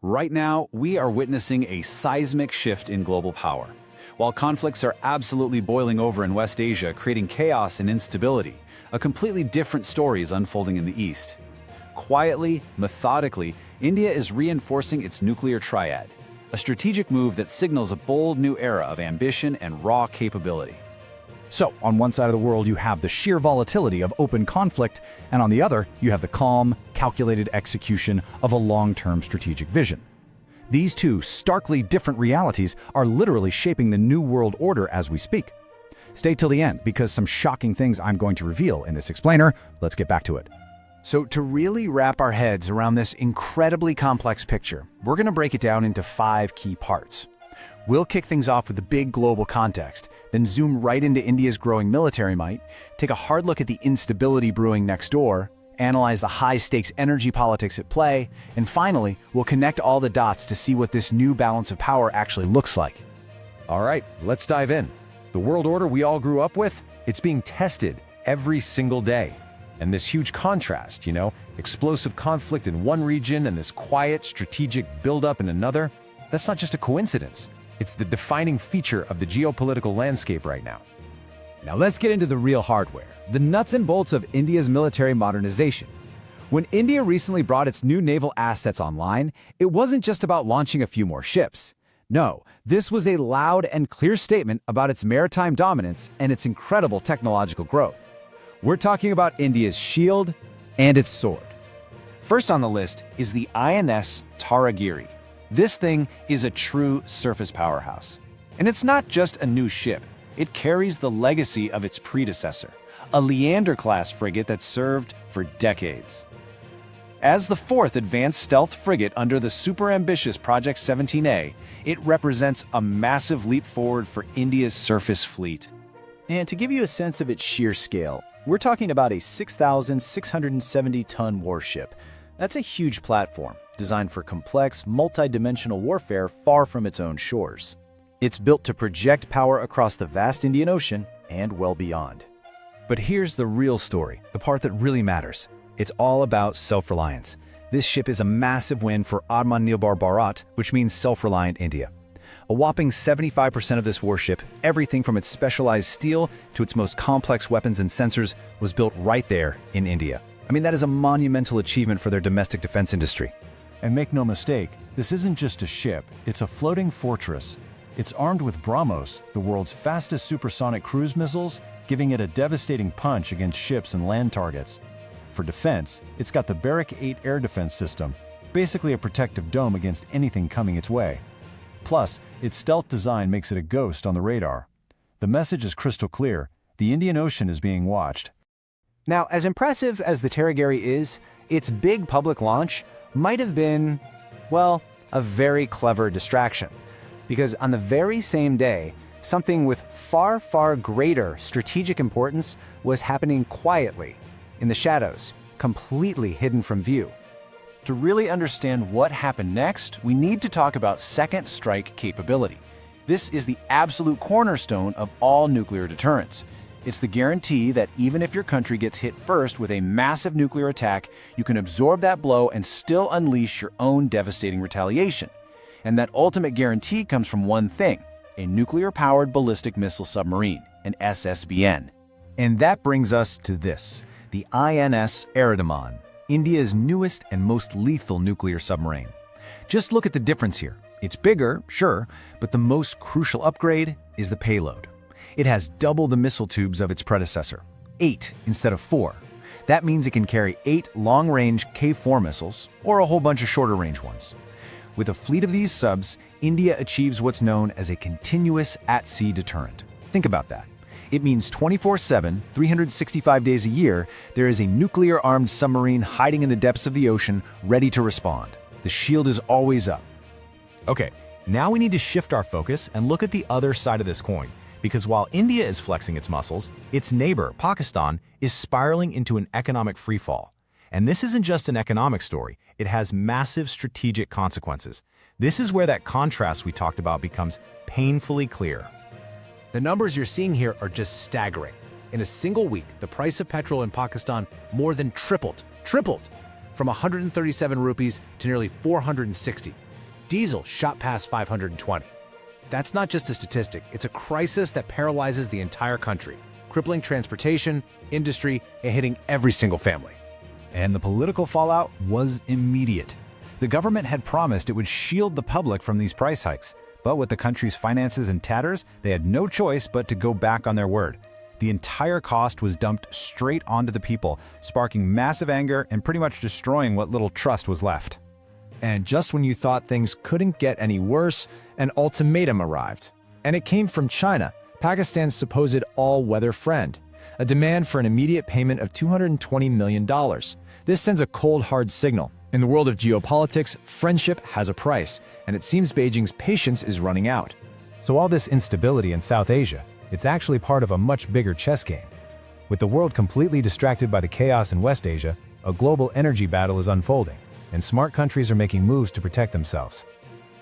Right now, we are witnessing a seismic shift in global power. While conflicts are absolutely boiling over in West Asia, creating chaos and instability, a completely different story is unfolding in the East. Quietly, methodically, India is reinforcing its nuclear triad, a strategic move that signals a bold new era of ambition and raw capability. So, on one side of the world, you have the sheer volatility of open conflict, and on the other, you have the calm, calculated execution of a long-term strategic vision. These two starkly different realities are literally shaping the new world order as we speak. Stay till the end, because some shocking things I'm going to reveal in this explainer. Let's get back to it. So to really wrap our heads around this incredibly complex picture, we're going to break it down into 5 key parts. We'll kick things off with the big global context, then zoom right into India's growing military might, take a hard look at the instability brewing next door, analyze the high-stakes energy politics at play, and finally, we'll connect all the dots to see what this new balance of power actually looks like. All right, let's dive in. The world order we all grew up with, it's being tested every single day. And this huge contrast, explosive conflict in one region and this quiet, strategic buildup in another, that's not just a coincidence. It's the defining feature of the geopolitical landscape right now. Now let's get into the real hardware, the nuts and bolts of India's military modernization. When India recently brought its new naval assets online, it wasn't just about launching a few more ships. No, this was a loud and clear statement about its maritime dominance and its incredible technological growth. We're talking about India's shield and its sword. First on the list is the INS Taragiri. This thing is a true surface powerhouse. And it's not just a new ship. It carries the legacy of its predecessor, a Leander-class frigate that served for decades. As the 4th advanced stealth frigate under the super-ambitious Project 17A, it represents a massive leap forward for India's surface fleet. And to give you a sense of its sheer scale, we're talking about a 6,670-ton warship. That's a huge platform, designed for complex, multi-dimensional warfare far from its own shores. It's built to project power across the vast Indian Ocean and well beyond. But here's the real story, the part that really matters. It's all about self-reliance. This ship is a massive win for Atmanirbhar Bharat, which means self-reliant India. A whopping 75% of this warship, everything from its specialized steel to its most complex weapons and sensors, was built right there in India. I mean, that is a monumental achievement for their domestic defense industry. And make no mistake, this isn't just a ship, it's a floating fortress. It's armed with BrahMos, the world's fastest supersonic cruise missiles, giving it a devastating punch against ships and land targets. For defense, it's got the Barrack 8 air defense system, basically a protective dome against anything coming its way. Plus, its stealth design makes it a ghost on the radar. The message is crystal clear: the Indian Ocean is being watched. Now, as impressive as the Taragiri is, its big public launch might have been, well, a very clever distraction. Because on the very same day, something with far, far greater strategic importance was happening quietly, in the shadows, completely hidden from view. To really understand what happened next, we need to talk about second strike capability. This is the absolute cornerstone of all nuclear deterrence. It's the guarantee that even if your country gets hit first with a massive nuclear attack, you can absorb that blow and still unleash your own devastating retaliation. And that ultimate guarantee comes from one thing: a nuclear-powered ballistic missile submarine, an SSBN. And that brings us to this, the INS Aridhaman, India's newest and most lethal nuclear submarine. Just look at the difference here. It's bigger, sure, but the most crucial upgrade is the payload. It has double the missile tubes of its predecessor, 8 instead of 4. That means it can carry 8 long-range K4 missiles, or a whole bunch of shorter-range ones. With a fleet of these subs, India achieves what's known as a continuous at-sea deterrent. Think about that. It means 24/7, 365 days a year, there is a nuclear-armed submarine hiding in the depths of the ocean, ready to respond. The shield is always up. Okay, now we need to shift our focus and look at the other side of this coin. Because while India is flexing its muscles, its neighbor, Pakistan, is spiraling into an economic freefall. And this isn't just an economic story, it has massive strategic consequences. This is where that contrast we talked about becomes painfully clear. The numbers you're seeing here are just staggering. In a single week, the price of petrol in Pakistan more than tripled, from 137 rupees to nearly 460. Diesel shot past 520. That's not just a statistic, it's a crisis that paralyzes the entire country, crippling transportation, industry, and hitting every single family. And the political fallout was immediate. The government had promised it would shield the public from these price hikes, but with the country's finances in tatters, they had no choice but to go back on their word. The entire cost was dumped straight onto the people, sparking massive anger and pretty much destroying what little trust was left. And just when you thought things couldn't get any worse, an ultimatum arrived. And it came from China, Pakistan's supposed all-weather friend. A demand for an immediate payment of $220 million. This sends a cold, hard signal. In the world of geopolitics, friendship has a price, and it seems Beijing's patience is running out. So all this instability in South Asia, it's actually part of a much bigger chess game. With the world completely distracted by the chaos in West Asia, a global energy battle is unfolding, and smart countries are making moves to protect themselves.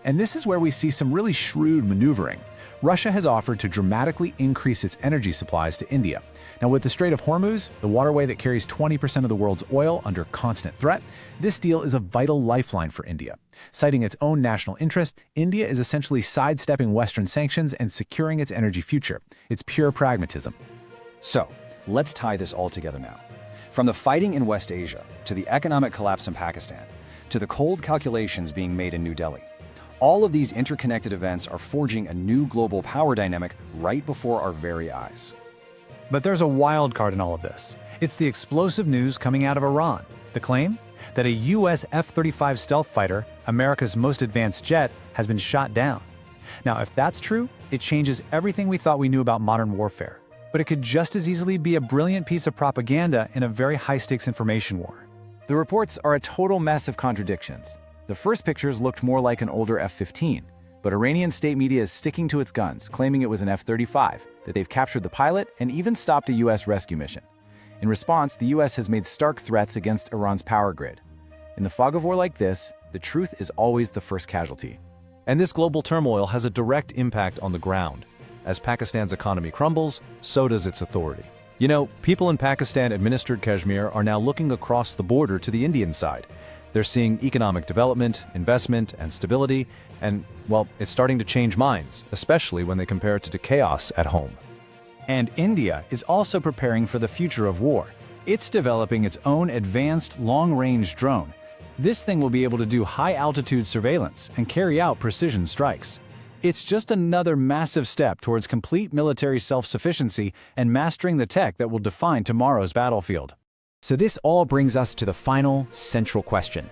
And this is where we see some really shrewd maneuvering. Russia has offered to dramatically increase its energy supplies to India. Now, with the Strait of Hormuz, the waterway that carries 20% of the world's oil under constant threat, this deal is a vital lifeline for India. Citing its own national interest, India is essentially sidestepping Western sanctions and securing its energy future. It's pure pragmatism. So, let's tie this all together now. From the fighting in West Asia, to the economic collapse in Pakistan, to the cold calculations being made in New Delhi, all of these interconnected events are forging a new global power dynamic right before our very eyes. But there's a wild card in all of this. It's the explosive news coming out of Iran. The claim that a U.S. F-35 stealth fighter, America's most advanced jet, has been shot down. Now, if that's true, it changes everything we thought we knew about modern warfare. But it could just as easily be a brilliant piece of propaganda in a very high-stakes information war. The reports are a total mess of contradictions. The first pictures looked more like an older F-15, but Iranian state media is sticking to its guns, claiming it was an F-35, that they've captured the pilot and even stopped a U.S. rescue mission. In response, the U.S. has made stark threats against Iran's power grid. In the fog of war like this, the truth is always the first casualty. And this global turmoil has a direct impact on the ground. As Pakistan's economy crumbles, so does its authority. You know, people in Pakistan-administered Kashmir are now looking across the border to the Indian side. They're seeing economic development, investment, and stability, and, well, it's starting to change minds, especially when they compare it to chaos at home. And India is also preparing for the future of war. It's developing its own advanced long-range drone. This thing will be able to do high-altitude surveillance and carry out precision strikes. It's just another massive step towards complete military self-sufficiency and mastering the tech that will define tomorrow's battlefield. So this all brings us to the final, central question.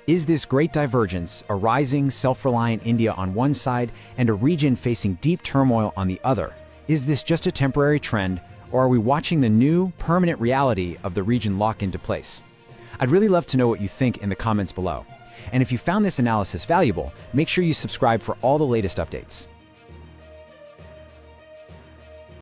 Is this great divergence, a rising, self-reliant India on one side and a region facing deep turmoil on the other, is this just a temporary trend, or are we watching the new, permanent reality of the region lock into place? I'd really love to know what you think in the comments below. And if you found this analysis valuable, make sure you subscribe for all the latest updates.